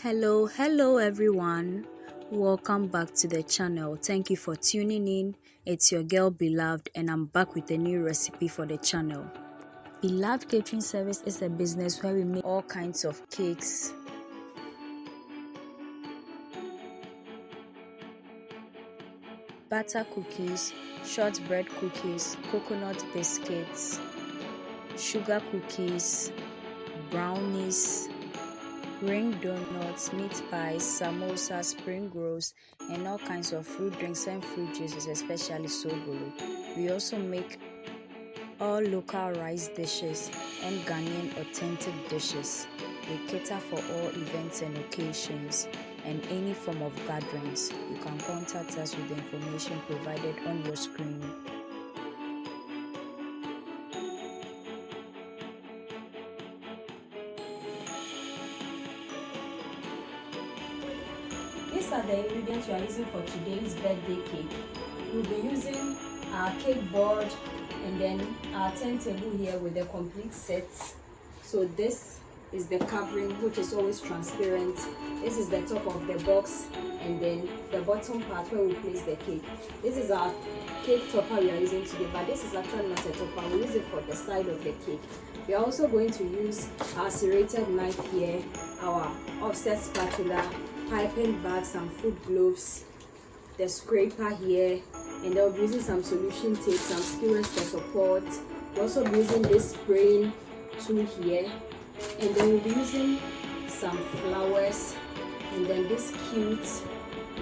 Hello everyone. Welcome back to the channel. Thank you for tuning in. It's your girl Beloved and I'm back with a new recipe for the channel. Beloved Catering Service is a business where we make all kinds of cakes, butter cookies, shortbread cookies, coconut biscuits, sugar cookies, brownies, ring donuts, meat pies, samosas, spring rolls, and all kinds of fruit drinks and fruit juices, especially sobolo. We also make all local rice dishes and Ghanaian authentic dishes. We cater for all events and occasions and any form of gatherings. You can contact us with the information provided on your screen. These are the ingredients we are using for today's birthday cake. We'll be using our cake board and then our turntable here with the complete set. So this is the covering, which is always transparent. This is the top of the box and then the bottom part where we place the cake. This is our cake topper we are using today, but this is actually not a topper. We use it for the side of the cake. We are also going to use our serrated knife here, our offset spatula, piping bag, some food gloves, the scraper here, and then we'll be using some solution tape, some skewers for support. We'll also be using this spraying tool here, and then we'll be using some flowers, and then this cute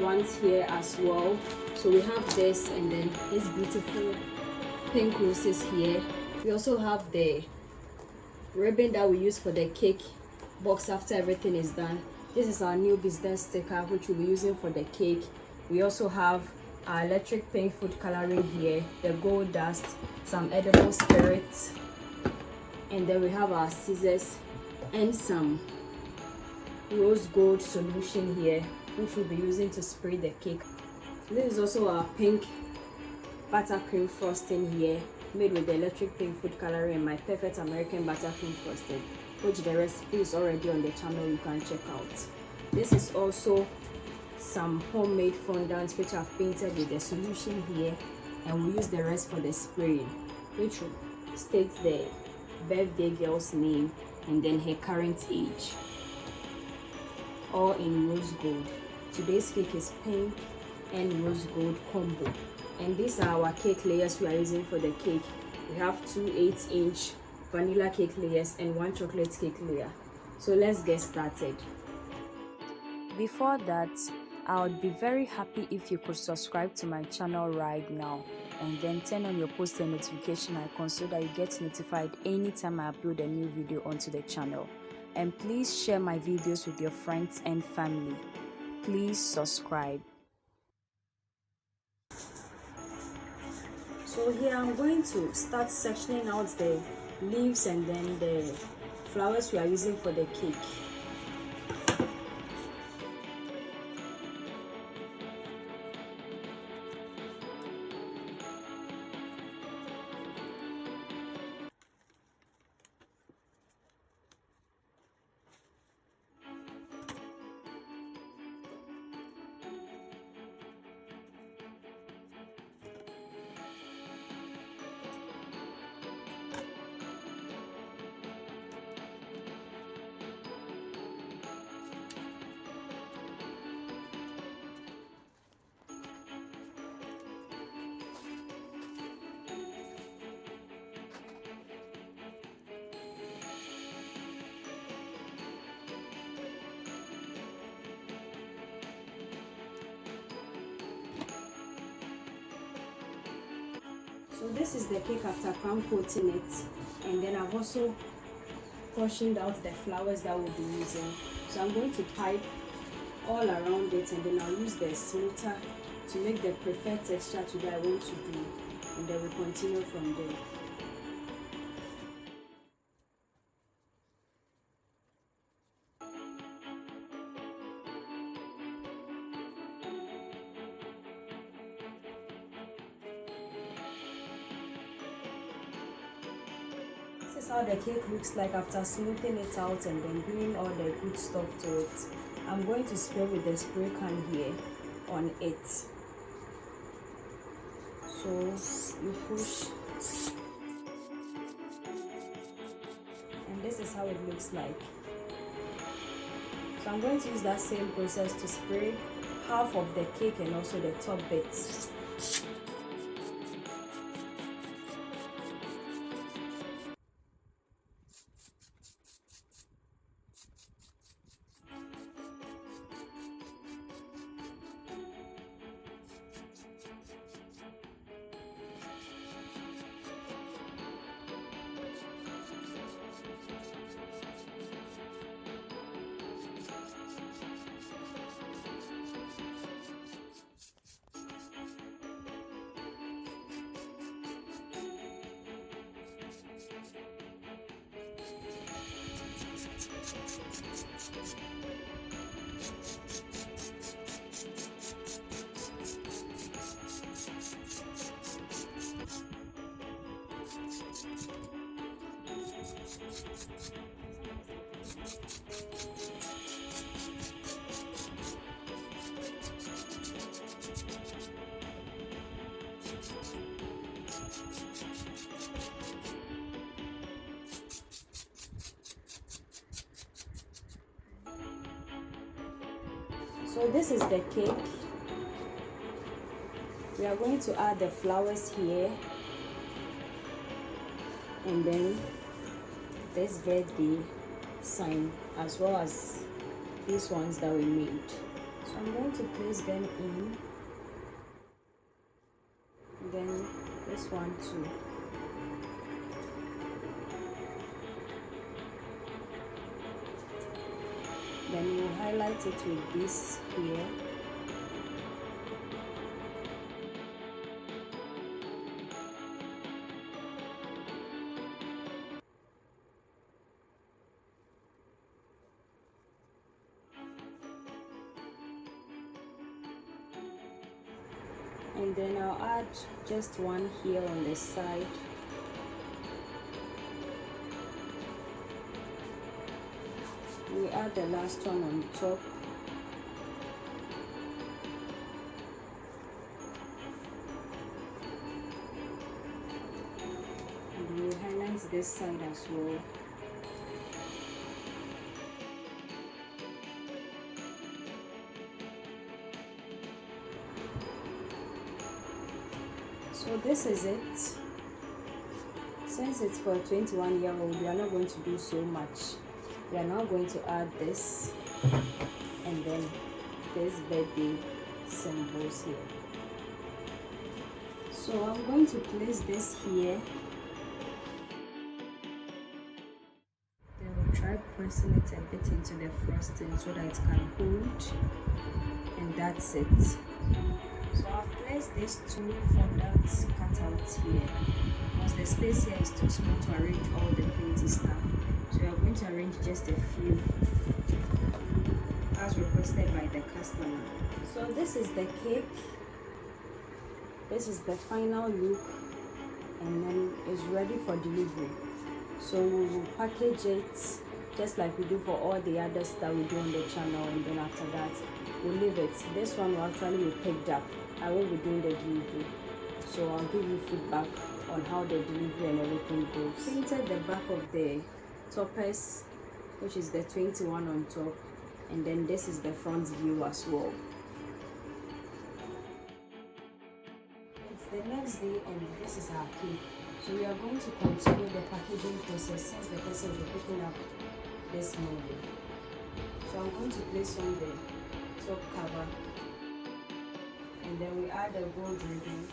ones here as well. So we have this, and then this beautiful pink roses here. We also have the ribbon that we use for the cake box after everything is done. This is our new business sticker, which we'll be using for the cake. We also have our electric paint food coloring here, the gold dust, some edible spirits, and then we have our scissors and some rose gold solution here, which we'll be using to spray the cake. This is also our pink buttercream frosting here, made with the electric pink food coloring and my perfect American buttercream frosting, which the recipe is already on the channel, you can check out. This is also some homemade fondant which I've painted with the solution here, and we use the rest for the spraying, which states the birthday girl's name and then her current age, all in rose gold. Today's cake is pink and rose gold combo, and these are our cake layers we are using for the cake. We have two 8-inch vanilla cake layers and one chocolate cake layer. So let's get started. Before that, I would be very happy if you could subscribe to my channel right now and then turn on your post and notification icon so that you get notified anytime I upload a new video onto the channel. And please share my videos with your friends and family. Please subscribe. So here I'm going to start sectioning out the leaves and then the flowers we are using for the cake. So this is the cake after crown coating it, and then I've also portioned out the flowers that we'll be using. So I'm going to pipe all around it, and then I'll use the smoother to make the preferred texture to that I want to do, and then we'll continue from there. This is how the cake looks like after smoothing it out and then doing all the good stuff to it. I'm going to spray with the spray can here on it. So you push, and this is how it looks like. So I'm going to use that same process to spray half of the cake and also the top bits. So this is the cake. We are going to add the flowers here, and then this birthday sign, as well as these ones that we made. So I'm going to place them in, then this one too. Then we'll highlight it with this here. And then I'll add just one here on the side. We add the last one on top. And we highlight this side as well. So this is it. Since it's for a 21-year-old, we are not going to do so much. We are now going to add this and then this birthday symbols here. So I'm going to place this here. Then we'll try pressing it a bit into the frosting so that it can hold, and that's it. So I've placed these two fondant cutouts here because the space here is too small to arrange all the painty stuff. So we are going to arrange just a few as requested by the customer. So this is the cake. This is the final look, and then it's ready for delivery. So we will package it just like we do for all the others that we do on the channel, and then after that we'll leave it. This one will actually be picked up. I will be doing the delivery, so I'll give you feedback on how the delivery and everything goes. Painted the back of the toppers, which is the 21 on top, and then this is the front view as well. It's the next day and this is our cake. So we are going to continue the packaging process since the person will be picking up this morning. So I'm going to place on the top cover, and then we add a gold ribbon.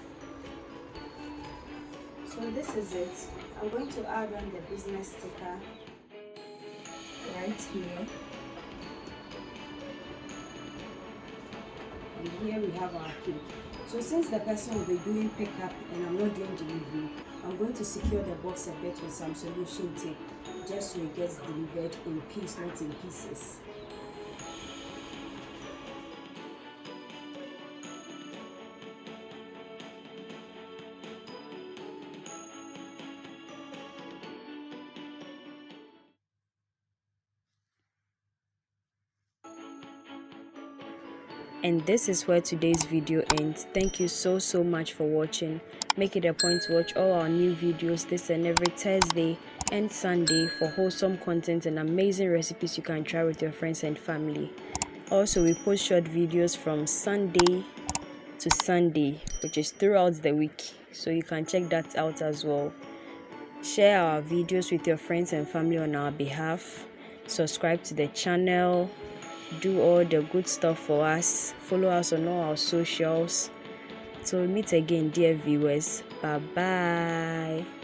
So this is it. I'm going to add on the business sticker right here, and here we have our cake. So since the person will be doing pickup and I'm not doing delivery, I'm going to secure the box a bit with some solution tape just so it gets delivered in piece, not in pieces. And this is where today's video ends. Thank you so much for watching. Make it a point to watch all our new videos this and every Thursday and Sunday for wholesome content and amazing recipes you can try with your friends and family. Also, we post short videos from Sunday to Sunday, which is throughout the week, so you can check that out as well. Share our videos with your friends and family on our behalf. Subscribe to the channel. Do all the good stuff for us. Follow us on all our socials. So meet again, dear viewers. Bye bye.